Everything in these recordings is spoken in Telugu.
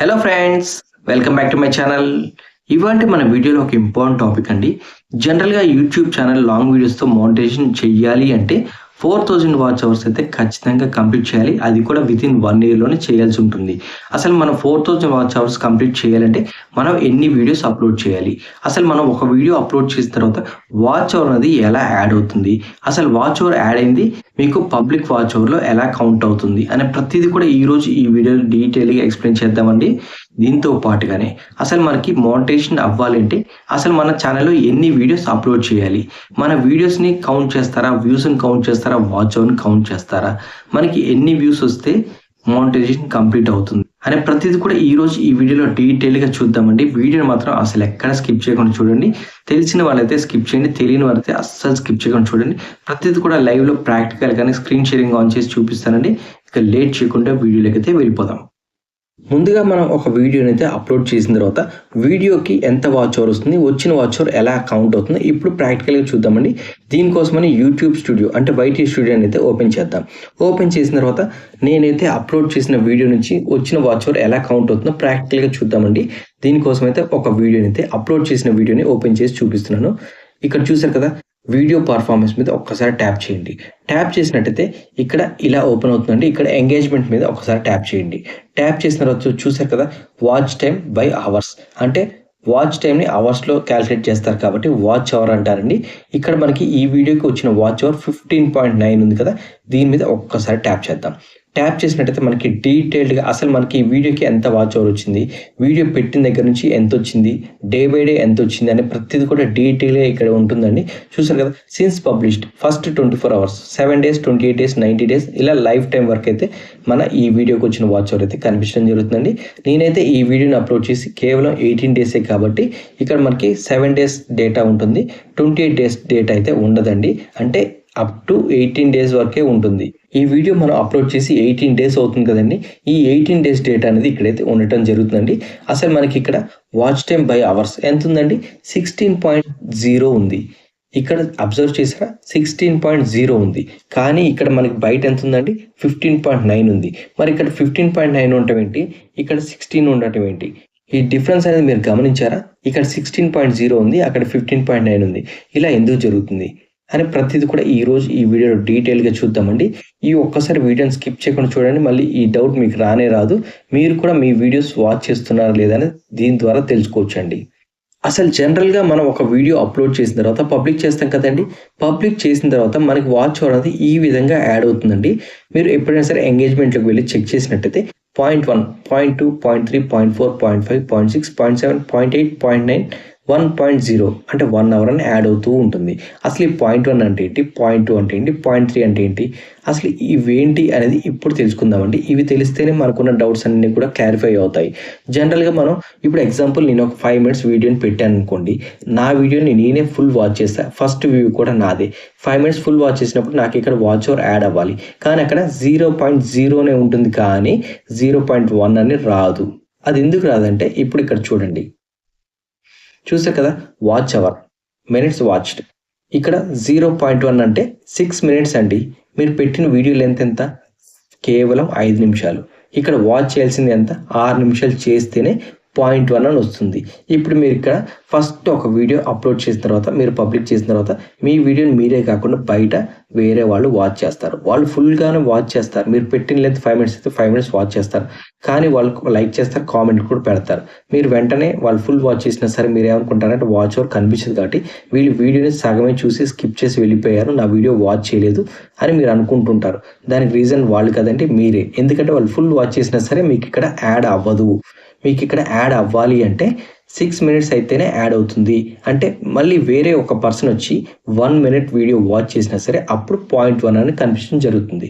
Hello friends, welcome back to my channel. ఇవాళ మన వీడియోలో ఒక ఇంపార్టెంట్ టాపిక్ అండి. జనరల్గా యూట్యూబ్ ఛానల్ లాంగ్ వీడియోస్తో మోనిటైజేషన్ చెయ్యాలి అంటే 4000 వాచ్ అవర్స్ అయితే ఖచ్చితంగా కంప్లీట్ చేయాలి. అది కూడా వితిన్ 1 ఇయర్లోనే చేయాల్సి ఉంటుంది. అసలు మనం 4000 వాచ్ అవర్స్ కంప్లీట్ చేయాలంటే మనం ఎన్ని వీడియోస్ అప్లోడ్ చేయాలి, అసలు మనం ఒక వీడియో అప్లోడ్ చేసిన తర్వాత వాచ్ అవర్ అనేది ఎలా యాడ్ అవుతుంది, అసలు వాచ్ అవర్ యాడ్ అయింది మీకు పబ్లిక్ వాచ్ అవర్లో ఎలా కౌంట్ అవుతుంది అనే ప్రతిదీ కూడా ఈరోజు ఈ వీడియోలో డీటెయిల్గా ఎక్స్ప్లెయిన్ చేద్దామండి. దీంతో పాటుగానే అసలు మనకి మోనిటైజేషన్ అవ్వాలంటే అసలు మన ఛానల్లో ఎన్ని వీడియోస్ అప్లోడ్ చేయాలి, మన వీడియోస్ని కౌంట్ చేస్తారా, వ్యూస్ని కౌంట్ చేస్తారా, వాచ్ అవర్ని కౌంట్ చేస్తారా, మనకి ఎన్ని వ్యూస్ వస్తే మోనిటైజేషన్ కంప్లీట్ అవుతుంది అనే ప్రతిదీ కూడా ఈరోజు ఈ వీడియోలో డీటెయిల్గా చూద్దామండి. వీడియోని మాత్రం అసలు ఎక్కడ స్కిప్ చేయకుండా చూడండి. తెలిసిన వాళ్ళైతే స్కిప్ చేయండి, తెలియని వాళ్ళైతే అస్సలు స్కిప్ చేయకుండా చూడండి. ప్రతిదీ కూడా లైవ్లో ప్రాక్టికల్ కానీ స్క్రీన్ షేరింగ్ ఆన్ చేసి చూపిస్తానండి. ఇక లేట్ చేయకుండా వీడియోలోకి అయితే వెళ్ళిపోదాం. ముందుగా మనం ఒక వీడియోని అయితే అప్లోడ్ చేసిన తర్వాత వీడియోకి ఎంత వాచ్ అవర్ వస్తుంది, వచ్చిన వాచ్ అవర్ ఎలా కౌంట్ అవుతుంది ఇప్పుడు ప్రాక్టికల్గా చూద్దామండి. దీనికోసమని యూట్యూబ్ స్టూడియో అంటే వైటీ స్టూడియోని అయితే ఓపెన్ చేద్దాం. ఓపెన్ చేసిన తర్వాత నేనైతే అప్లోడ్ చేసిన వీడియో నుంచి వచ్చిన వాచ్ అవర్ ఎలా కౌంట్ అవుతుందో ప్రాక్టికల్గా చూద్దామండి. దీనికోసం అయితే ఒక వీడియోని అయితే అప్లోడ్ చేసిన వీడియోని ఓపెన్ చేసి చూపిస్తున్నాను. ఇక్కడ చూసారు కదా, వీడియో పర్ఫార్మెన్స్ మీద ఒక్కసారి ట్యాప్ చేయండి. ట్యాప్ చేసినట్టయితే ఇక్కడ ఇలా ఓపెన్ అవుతుందండి. ఇక్కడ ఎంగేజ్మెంట్ మీద ఒకసారి ట్యాప్ చేయండి. ట్యాప్ చేసిన తర్వాత చూసారు కదా, వాచ్ టైం బై అవర్స్ అంటే వాచ్ టైంని అవర్స్లో క్యాలిక్యులేట్ చేస్తారు కాబట్టి వాచ్ అవర్ అంటారండి. ఇక్కడ మనకి ఈ వీడియోకి వచ్చిన వాచ్ అవర్ 15.9 ఉంది కదా, దీని మీద ఒక్కసారి ట్యాప్ చేద్దాం. ట్యాప్ చేసినట్టయితే మనకి డీటెయిల్డ్గా అసలు మనకి ఈ వీడియోకి ఎంత వాచ్ అవర్ వచ్చింది, వీడియో పెట్టిన దగ్గర నుంచి ఎంత వచ్చింది, డే బై డే ఎంత వచ్చింది అనే ప్రతిదీ కూడా డీటెయిల్గా ఇక్కడ ఉంటుందండి. చూసారు కదా, since published first 24 hours, 7 days, 28 days, 90 days ఇలా లైఫ్ టైం వరకు అయితే మన ఈ వీడియోకి వచ్చిన వాచ్ అవర్ అయితే కనిపించడం జరుగుతుందండి. నేనైతే ఈ వీడియోని అప్లోడ్ చేసి కేవలం 18 డేసే కాబట్టి ఇక్కడ మనకి 7 డేస్ డేటా ఉంటుంది, 28 డేస్ డేటా అయితే ఉండదండి. అంటే అప్ టు 18 డేస్ వరకే ఉంటుంది. ఈ వీడియో మనం అప్లోడ్ చేసి 18 డేస్ అవుతుంది కదండి. ఈ 18 డేస్ డేటా అనేది ఇక్కడైతే ఉండటం జరుగుతుందండి. అసలు మనకి ఇక్కడ వాచ్ టైం బై అవర్స్ ఎంత ఉందండి, 16.0 ఉంది. ఇక్కడ అబ్జర్వ్ చేసారా, 16.0 ఉంది. కానీ ఇక్కడ మనకి బయట ఎంత ఉందండి, 15.9 ఉంది. మరి ఇక్కడ 15.9 ఉండటం ఏంటి, ఇక్కడ 16 ఉండటం ఏంటి? ఈ డిఫరెన్స్ అనేది మీరు గమనించారా? ఇక్కడ 16.0 ఉంది, అక్కడ 15.9 ఉంది. ఇలా ఎందుకు జరుగుతుంది అని ప్రతిదీ కూడా ఈరోజు ఈ వీడియోలో డీటెయిల్గా చూద్దామండి. ఈ ఒక్కసారి వీడియోని స్కిప్ చేయకుండా చూడండి, మళ్ళీ ఈ డౌట్ మీకు రానే రాదు. మీరు కూడా మీ వీడియోస్ వాచ్ చేస్తున్నారా లేదా అని దీని ద్వారా తెలుసుకోవచ్చండి. అసలు జనరల్గా మనం ఒక వీడియో అప్లోడ్ చేసిన తర్వాత పబ్లిక్ చేస్తాం కదండి. పబ్లిక్ చేసిన తర్వాత మనకి వాచ్ అవర్ అనేది ఈ విధంగా యాడ్ అవుతుందండి. మీరు ఎప్పుడైనా సరే ఎంగేజ్మెంట్లోకి వెళ్ళి చెక్ చేసినట్టయితే 0.1, 0.2, 0.3, 0.4, 0.5, 0.6, 0.7, 0.8, 0.9, 1.0 అంటే 1 అవర్ అని యాడ్ అవుతూ ఉంటుంది. అసలు ఈ 0.1 అంటే ఏంటి, 0.2 అంటే ఏంటి, 0.3 అంటే ఏంటి, అసలు ఇవేంటి అనేది ఇప్పుడు తెలుసుకుందామండి. ఇవి తెలిస్తేనే మనకున్న డౌట్స్ అన్నీ కూడా క్లారిఫై అవుతాయి. జనరల్గా మనం ఇప్పుడు ఎగ్జాంపుల్ నేను ఒక 5 మినిట్స్ వీడియోని పెట్టాను అనుకోండి, నా వీడియోని నేనే ఫుల్ వాచ్ చేస్తాను, ఫస్ట్ వ్యూ కూడా నాదే. 5 మినిట్స్ ఫుల్ వాచ్ చేసినప్పుడు నాకు ఇక్కడ వాచ్ అవర్ యాడ్ అవ్వాలి, కానీ అక్కడ 0.0నే ఉంటుంది, కానీ 0.1 అని రాదు. అది ఎందుకు రాదంటే ఇప్పుడు ఇక్కడ చూడండి, చూసారు కదా, వాచ్ అవర్ మినిట్స్ వాచ్డ్ ఇక్కడ 0.1 అంటే 6 మినిట్స్ అండి. మీరు పెట్టిన వీడియో లెంత్ ఎంత, కేవలం 5 నిమిషాలు. ఇక్కడ వాచ్ చేయాల్సింది ఎంత, 6 నిమిషాలు చేస్తేనే 0.1 అని వస్తుంది. ఇప్పుడు మీరు ఇక్కడ ఫస్ట్ ఒక వీడియో అప్లోడ్ చేసిన తర్వాత మీరు పబ్లిక్ చేసిన తర్వాత మీ వీడియోని మీరే కాకుండా బయట వేరే వాళ్ళు వాచ్ చేస్తారు. వాళ్ళు ఫుల్గానే వాచ్ చేస్తారు. మీరు పెట్టిన లెంత్ 5 మినిట్స్ అయితే 5 మినిట్స్ వాచ్ చేస్తారు, కానీ వాళ్ళు లైక్ చేస్తారు, కామెంట్ కూడా పెడతారు. మీరు వెంటనే వాళ్ళు ఫుల్ వాచ్ చేసినా సరే మీరు ఏమనుకుంటారంటే వాచ్ అవర్ కనిపించదు కాబట్టి వీళ్ళు వీడియోని సగమే చూసి స్కిప్ చేసి వెళ్ళిపోయారు, నా వీడియో వాచ్ చేయలేదు అని మీరు అనుకుంటుంటారు. దానికి రీజన్ వాళ్ళు కదంటే మీరే. ఎందుకంటే వాళ్ళు ఫుల్ వాచ్ చేసినా సరే మీకు ఇక్కడ యాడ్ అవ్వదు. మీకు ఇక్కడ యాడ్ అవ్వాలి అంటే 6 మినిట్స్ అయితేనే యాడ్ అవుతుంది. అంటే మళ్ళీ వేరే ఒక పర్సన్ వచ్చి 1 మినిట్ వీడియో వాచ్ చేసినా సరే అప్పుడు 0.1 అని కనిపించడం జరుగుతుంది.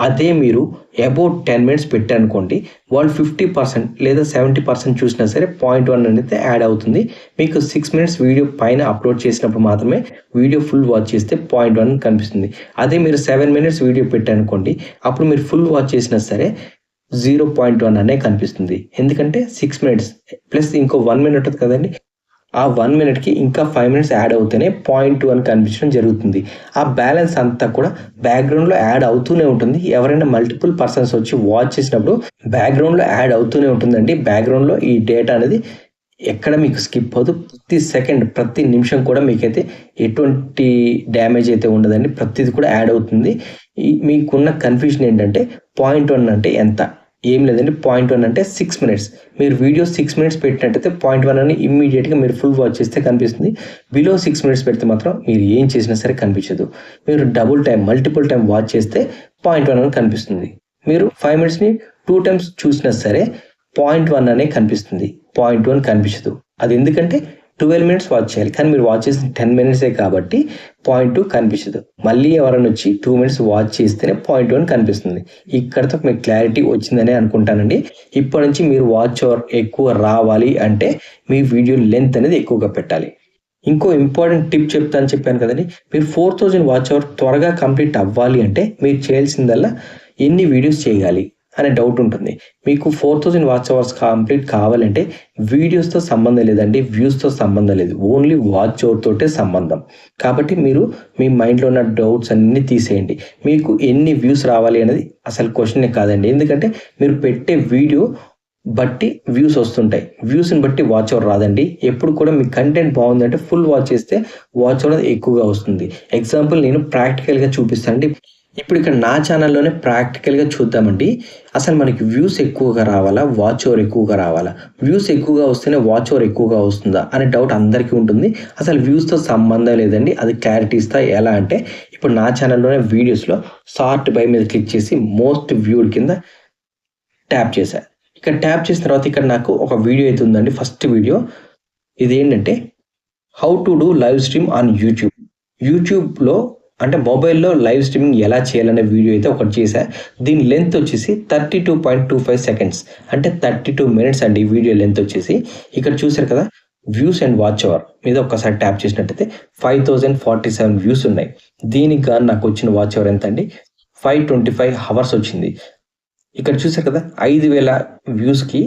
అదే మీరు అబౌట్ 10 మినిట్స్ పెట్టారనుకోండి, వాళ్ళు 50% లేదా 70% చూసినా సరే 0.1 అనేది యాడ్ అవుతుంది. మీకు 6 మినిట్స్ వీడియో పైన అప్లోడ్ చేసినప్పుడు మాత్రమే వీడియో ఫుల్ వాచ్ చేస్తే 0.1 కనిపిస్తుంది. అదే మీరు 7 మినిట్స్ వీడియో పెట్టారనుకోండి, అప్పుడు మీరు ఫుల్ వాచ్ చేసినా సరే 0.1 అనే కనిపిస్తుంది. ఎందుకంటే 6 మినిట్స్ ప్లస్ ఇంకో 1 మినిట్ ఉంటుంది కదండి, ఆ 1 మినిట్‌కి ఇంకా 5 మినిట్స్ యాడ్ అవుతేనే 0.2 అని కనిపించడం జరుగుతుంది. ఆ బ్యాలెన్స్ అంతా కూడా బ్యాక్‌గ్రౌండ్‌లో యాడ్ అవుతూనే ఉంటుంది. ఎవరైనా మల్టిపుల్ పర్సన్స్ వచ్చి వాచ్ చేసినప్పుడు బ్యాక్‌గ్రౌండ్‌లో యాడ్ అవుతూనే ఉంటుందండి. బ్యాక్‌గ్రౌండ్‌లో ఈ డేటా అనేది ఎక్కడ మీకు స్కిప్ అవ్వదు. ప్రతి సెకండ్, ప్రతి నిమిషం కూడా మీకైతే ఎటువంటి డ్యామేజ్ అయితే ఉండదండి. ప్రతిది కూడా యాడ్ అవుతుంది. మీకున్న కన్‌ఫ్యూజన్ ఏంటంటే 0.1 అంటే ఎంత? ఏం లేదండి. 0.1 అంటే 6 మినిట్స్. మీరు వీడియో 6 మినిట్స్ పెట్టినట్టయితే 0.1 అని ఇమ్మీడియేట్‌గా మీరు ఫుల్ వాచ్ చేస్తే కనిపిస్తుంది. బిలో 6 మినిట్స్ పెడితే మాత్రం మీరు ఏం చేసినా సరే కనిపించదు. మీరు double time, multiple time watch చేస్తే 0.1 అని కనిపిస్తుంది. మీరు 5 మినిట్స్‌ని 2 టైమ్స్ చూసినా సరే 0.1 అనే కనిపిస్తుంది. 0.1 కనిపించదు. అది ఎందుకంటే 12 మినిట్స్ వాచ్ చేయాలి. కానీ మీరు వాచ్ చేసింది 10 మినిట్సే కాబట్టి 0.2 కనిపించదు. మళ్ళీ ఎవరైనా వచ్చి 2 మినిట్స్ వాచ్ చేస్తేనే 0.1 కనిపిస్తుంది. ఇక్కడితో మీకు క్లారిటీ వచ్చిందనే అనుకుంటానండి. ఇప్పటి నుంచి మీరు వాచ్ అవర్ ఎక్కువ రావాలి అంటే మీ వీడియో లెంత్ అనేది ఎక్కువగా పెట్టాలి. ఇంకో ఇంపార్టెంట్ టిప్ చెప్తాను చెప్పాను కదండీ! మీరు 4000 వాచ్ అవర్ త్వరగా కంప్లీట్ అవ్వాలి అంటే మీరు చేయాల్సిందల్లా ఎన్ని వీడియోస్ చేయాలి అనే డౌట్ ఉంటుంది. మీకు 4000 వాచ్ అవర్స్ కంప్లీట్ కావాలంటే వీడియోస్‌తో సంబంధం లేదండి. వ్యూస్‌తో సంబంధం లేదు. ఓన్లీ వాచ్ అవర్ తోటే సంబంధం. కాబట్టి మీరు మీ మైండ్‌లో ఉన్న డౌట్స్ అన్నీ తీసేయండి. మీకు ఎన్ని వ్యూస్ రావాలి అనేది అసలు క్వెషనే కాదండి. ఎందుకంటే మీరు పెట్టే వీడియో బట్టి వ్యూస్ వస్తుంటాయి. వ్యూస్‌ని బట్టి వాచ్ అవర్ రాదండి. ఎప్పుడు కూడా మీ కంటెంట్ బాగుందంటే ఫుల్ వాచ్ చేస్తే వాచ్ అవర్ ఎక్కువగా వస్తుంది. ఎగ్జాంపుల్ నేను ప్రాక్టికల్‌గా చూపిస్తానండి. ఇప్పుడు ఇక్కడ నా ఛానల్‌లోనే ప్రాక్టికల్‌గా చూద్దామండి. అసలు మనకి వ్యూస్ ఎక్కువగా రావాలా? వాచ్ అవర్ ఎక్కువగా రావాలా? వ్యూస్ ఎక్కువగా వస్తేనే వాచ్ అవర్ ఎక్కువగా వస్తుందా? అనే డౌట్ అందరికీ ఉంటుంది. అసలు వ్యూస్‌తో సంబంధం లేదండి. అది క్లారిటీ ఇస్తా. ఎలా అంటే ఇప్పుడు నా ఛానల్‌లోనే వీడియోస్‌లో సార్ట్ బై మీద క్లిక్ చేసి మోస్ట్ వ్యూడ్ కింద ట్యాప్ చేశా. ఇక్కడ ట్యాప్ చేసిన తర్వాత ఇక్కడ నాకు ఒక వీడియో అయితే ఉందండి. ఫస్ట్ వీడియో ఇదేంటంటే how to do live stream on YouTube. యూట్యూబ్‌లో అంటే మొబైల్‌లో లైవ్ స్ట్రీమింగ్ ఎలా చేయాలనే వీడియో అయితే ఒకటి చేశా. దీని లెంత్ వచ్చేసి 32.25 సెకండ్స్ అంటే 32 మినిట్స్ అండి ఈ వీడియో లెంత్ వచ్చేసి. ఇక్కడ చూసారు కదా! వ్యూస్ అండ్ వాచ్ అవర్ మీద ఒక్కసారి ట్యాప్ చేసినట్టయితే 5047 వ్యూస్ ఉన్నాయి. దీనికి గాను నాకు వచ్చిన వాచ్ అవర్ ఎంత అండి? 525 హవర్స్ వచ్చింది. ఇక్కడ చూసారు కదా! 5000 వ్యూస్‌కి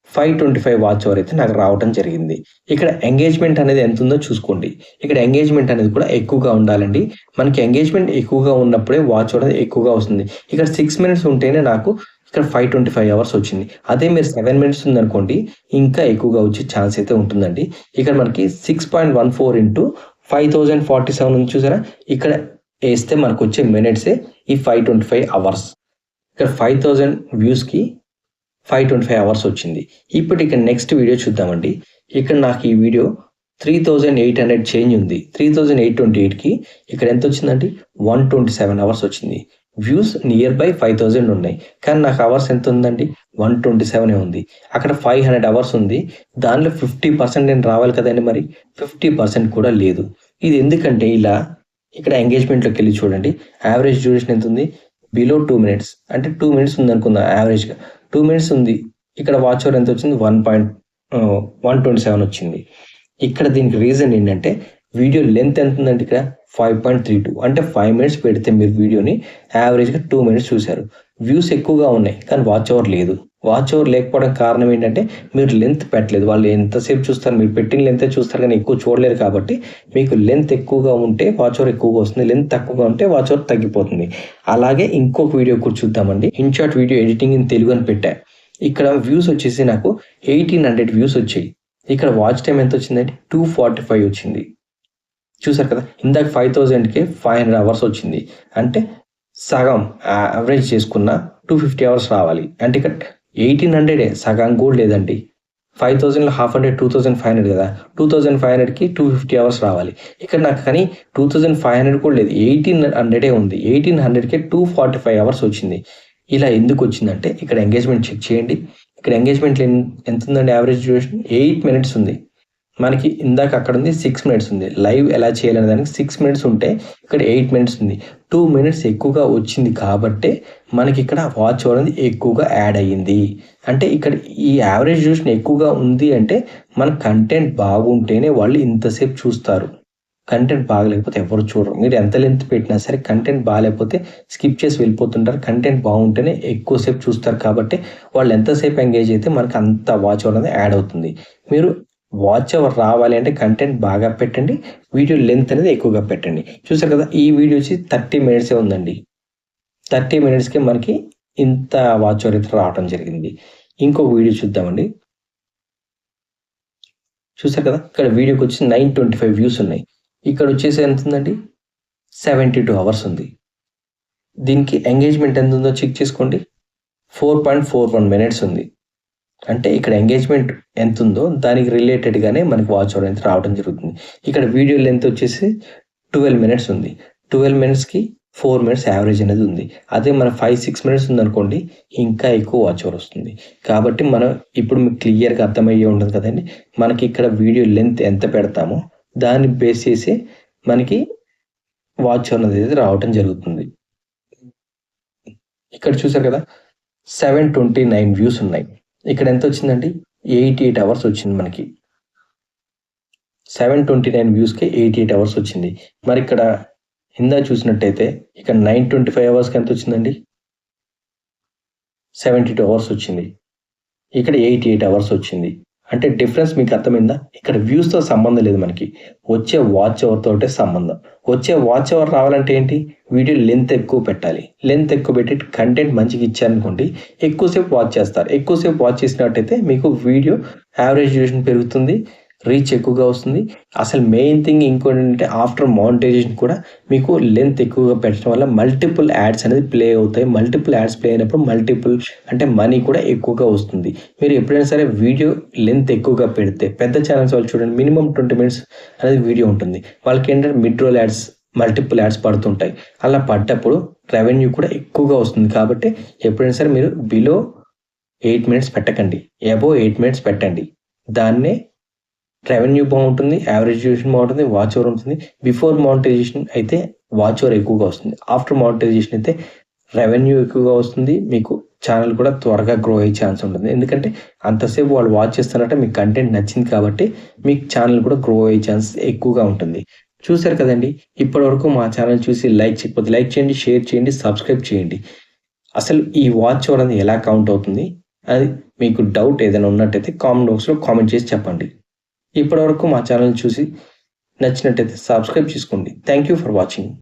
525 వాచ్ అవర్ అయితే నాకు రావటం జరిగింది. ఇక్కడ ఎంగేజ్‌మెంట్ అనేది ఎంతుందో చూసుకోండి. ఇక్కడ ఎంగేజ్‌మెంట్ అనేది కూడా ఎక్కువగా ఉండాలండి. మనకి ఎంగేజ్‌మెంట్ ఎక్కువగా ఉన్నప్పుడే వాచ్ అవర్ అనేది ఎక్కువగా వస్తుంది. ఇక్కడ 6 మినిట్స్ ఉంటేనే నాకు ఇక్కడ 525 అవర్స్ వచ్చింది. అదే మీరు 7 మినిట్స్ ఉందనుకోండి ఇంకా ఎక్కువగా వచ్చే ఛాన్స్ అయితే ఉంటుందండి. ఇక్కడ మనకి 6.14 ఇంటూ 5047 ఉంది చూసారా? ఇక్కడ ఏస్తే మనకొచ్చే మినిట్సే ఈ 525 అవర్స్. ఇక్కడ 5000 వ్యూస్‌కి 525 అవర్స్ వచ్చింది. ఇప్పుడు ఇక్కడ నెక్స్ట్ వీడియో చూద్దామండి. ఇక్కడ నాకు ఈ వీడియో 3800 చేంజ్ ఉంది. 3828కి ఇక్కడ ఎంత వచ్చిందండి? 127 అవర్స్ వచ్చింది. వ్యూస్ నియర్ బై 5000 ఉన్నాయి. కానీ నాకు అవర్స్ ఎంత ఉందండి? 127 ఉంది. అక్కడ 500 అవర్స్ ఉంది. దానిలో 50% నేను రావాలి కదండీ మరి. 50% కూడా లేదు. ఇది ఎందుకంటే ఇలా ఇక్కడ ఎంగేజ్‌మెంట్‌లోకి వెళ్లి చూడండి. యావరేజ్ డ్యూరేషన్ ఎంత ఉంది? బిలో 2 మినిట్స్ అంటే 2 మినిట్స్ ఉందనుకుందాం యావరేజ్‌గా. 2 మినిట్స్ ఉంది. ఇక్కడ వాచ్ అవర్ ఎంత వచ్చింది? 127 వచ్చింది. ఇక్కడ దీనికి రీజన్ ఏంటంటే వీడియో లెంత్ ఎంత ఉందంటే ఇక్కడ 5.32 అంటే 5 మినిట్స్ పెడితే మీరు వీడియోని యావరేజ్‌గా 2 మినిట్స్ చూసారు. వ్యూస్ ఎక్కువగా ఉన్నాయి కానీ వాచ్ అవర్ లేదు. వాచ్ అవర్ లేకపోవడం కారణం ఏంటంటే మీరు లెంత్ పెట్టలేదు. వాళ్ళు ఎంతసేపు చూస్తారు? మీరు పెట్టిన లెంతే చూస్తారు కానీ ఎక్కువ చూడలేరు కాబట్టి మీకు లెంత్ ఎక్కువగా ఉంటే వాచ్ అవర్ ఎక్కువగా వస్తుంది. లెంత్ తక్కువగా ఉంటే వాచ్ అవర్ తగ్గిపోతుంది. అలాగే ఇంకొక వీడియో కూడా చూద్దామండి. In short video editing in Telugu అని పెట్టా. ఇక్కడ వ్యూస్ వచ్చేసి నాకు 1800 వ్యూస్ వచ్చాయి. ఇక్కడ వాచ్ టైం ఎంత వచ్చిందంటే 245 వచ్చింది. చూసారు కదా! ఇందాక 5000కి 500 అవర్స్ వచ్చింది. అంటే సగం యావరేజ్ చేసుకున్న 250 అవర్స్ రావాలి. అంటే ఇక్కడ 1800 సగం కూడా లేదండి. 5000లో హాఫ్ అంటే 2500 కదా! 2500కి 250 అవర్స్ రావాలి. ఇక్కడ నాకు కానీ 2500 కూడా లేదు. 1800 ఉంది. 1800కే 245 అవర్స్ వచ్చింది. ఇలా ఎందుకు వచ్చిందంటే ఇక్కడ ఎంగేజ్‌మెంట్ చెక్ చేయండి. ఇక్కడ ఎంగేజ్‌మెంట్ ఎంత ఉందండి యావరేజ్ డ్యూరేషన్ 8 మినిట్స్ ఉంది. మనకి ఇందాక అక్కడ ఉంది 6 మినిట్స్ ఉంది. లైవ్ ఎలా చేయాలనే దానికి 6 మినిట్స్ ఉంటే ఇక్కడ 8 మినిట్స్ ఉంది. 2 మినిట్స్ ఎక్కువగా వచ్చింది కాబట్టే మనకి ఇక్కడ వాచ్ అవర్ అనేది ఎక్కువగా యాడ్ అయ్యింది. అంటే ఇక్కడ ఈ యావరేజ్ డ్యూరేషన్ ఎక్కువగా ఉంది అంటే మన కంటెంట్ బాగుంటేనే వాళ్ళు ఇంతసేపు చూస్తారు. కంటెంట్ బాగలేకపోతే ఎవరు చూడరు. మీరు ఎంత లెంత్ పెట్టినా సరే కంటెంట్ బాలేకపోతే స్కిప్ చేసి వెళ్ళిపోతుంటారు. కంటెంట్ బాగుంటేనే ఎక్కువసేపు చూస్తారు కాబట్టి వాళ్ళు ఎంతసేపు ఎంగేజ్ అయితే మనకు అంత వాచ్ అవర్ అనేది యాడ్ అవుతుంది. మీరు వాచ్ అవర్ రావాలి అంటే కంటెంట్ బాగా పెట్టండి, వీడియో లెంత్ అనేది ఎక్కువగా పెట్టండి. చూసారు కదా, ఈ వీడియో వచ్చి 30 మినిట్సే ఉందండి. 30 మినిట్స్కే మనకి ఇంత వాచ్ అవర్ అయితే రావడం జరిగింది. ఇంకొక వీడియో చూద్దామండి. చూసారు కదా, ఇక్కడ వీడియోకి వచ్చి 925 వ్యూస్ ఉన్నాయి. ఇక్కడ వచ్చేసి ఎంత ఉందండి, 72 అవర్స్ ఉంది. దీనికి ఎంగేజ్మెంట్ ఎంత ఉందో చెక్ చేసుకోండి, 4.41 మినిట్స్ ఉంది. అంటే ఇక్కడ ఎంగేజ్మెంట్ ఎంత ఉందో దానికి రిలేటెడ్గానే మనకి వాచ్ అవర్ అయితే రావడం జరుగుతుంది. ఇక్కడ వీడియో లెంత్ వచ్చేసి 12 మినిట్స్ ఉంది. 12 మినిట్స్కి 4 మినిట్స్ యావరేజ్ అనేది ఉంది. అదే మన 5-6 మినిట్స్ ఉందనుకోండి, ఇంకా ఎక్కువ వాచ్ అవర్ వస్తుంది. కాబట్టి మనం ఇప్పుడు మీకు క్లియర్గా అర్థమయ్యే ఉంటుంది కదండి, మనకి ఇక్కడ వీడియో లెంత్ ఎంత పెడతామో దాన్ని బేస్ చేసి మనకి వాచ్ అవర్ అనేది రావడం జరుగుతుంది. ఇక్కడ చూసారు కదా, 729 వ్యూస్ ఉన్నాయి. ఇక్కడ ఎంత వచ్చిందండి, 88 అవర్స్ వచ్చింది మనకి. 729 వ్యూస్కి 88 అవర్స్ వచ్చింది. మరి ఇక్కడ ఇందా చూసినట్టయితే ఇక్కడ 925 అవర్స్కి ఎంత వచ్చిందండి, 72 అవర్స్ వచ్చింది. ఇక్కడ 88 అవర్స్ వచ్చింది. అంటే డిఫరెన్స్ మీకు అర్థమైందా? ఇక్కడ వ్యూస్తో సంబంధం లేదు, మనకి వచ్చే వాచ్ అవర్ తోటే సంబంధం. వచ్చే వాచ్ అవర్ రావాలంటే ఏంటి, వీడియో లెంత్ ఎక్కువ పెట్టాలి. లెంత్ ఎక్కువ పెట్టి కంటెంట్ మంచిగా ఇచ్చారనుకోండి, ఎక్కువసేపు వాచ్ చేస్తారు. ఎక్కువసేపు వాచ్ చేసినట్టయితే మీకు వీడియో యావరేజ్ డ్యూరేషన్ పెరుగుతుంది, రీచ్ ఎక్కువగా వస్తుంది. అసలు మెయిన్ థింగ్ ఇంకోటి ఏంటంటే, ఆఫ్టర్ మానిటైజేషన్ కూడా మీకు లెంత్ ఎక్కువగా పెట్టడం వల్ల మల్టిపుల్ యాడ్స్ అనేది ప్లే అవుతాయి. మల్టిపుల్ యాడ్స్ ప్లే అయినప్పుడు మల్టిపుల్ అంటే మనీ కూడా ఎక్కువగా వస్తుంది. మీరు ఎప్పుడైనా సరే వీడియో లెంత్ ఎక్కువగా పెడితే, పెద్ద ఛానల్స్ వాళ్ళు చూడండి, మినిమం 20 మినిట్స్ అనేది వీడియో ఉంటుంది. వాళ్ళకి ఏంటంటే mid roll ads, multiple ads పడుతుంటాయి. అలా పడ్డప్పుడు రెవెన్యూ కూడా ఎక్కువగా వస్తుంది. కాబట్టి ఎప్పుడైనా సరే మీరు బిలో 8 మినిట్స్ పెట్టకండి, అబోవ్ 8 మినిట్స్ పెట్టండి. దాన్నే రెవెన్యూ బాగుంటుంది, యావరేజ్ డ్యూరేషన్ బాగుంటుంది, వాచ్ అవర్ ఉంటుంది. బిఫోర్ మానిటైజేషన్ అయితే వాచ్ అవర్ ఎక్కువగా వస్తుంది. ఆఫ్టర్ మానిటైజేషన్ అయితే రెవెన్యూ ఎక్కువగా వస్తుంది. మీకు ఛానల్ కూడా త్వరగా గ్రో అయ్యే ఛాన్స్ ఉంటుంది. ఎందుకంటే అంతసేపు వాళ్ళు వాచ్ చేస్తారంటే మీకు కంటెంట్ నచ్చింది కాబట్టి మీకు ఛానల్ కూడా గ్రో అయ్యే ఛాన్స్ ఎక్కువగా ఉంటుంది. చూసారు కదండి, ఇప్పటివరకు మా ఛానల్ చూసి లైక్ చేయకపోతే లైక్ చేయండి, షేర్ చేయండి, సబ్స్క్రైబ్ చేయండి. అసలు ఈ వాచ్ అవర్ అనేది ఎలా కౌంట్ అవుతుంది, అది మీకు డౌట్ ఏదైనా ఉన్నట్టయితే కామెంట్ బాక్స్లో కామెంట్ చేసి చెప్పండి. ఇప్పటివరకు మా ఛానల్ చూసి నచ్చినట్టయితే సబ్స్క్రైబ్ చేసుకోండి. Thank you for watching.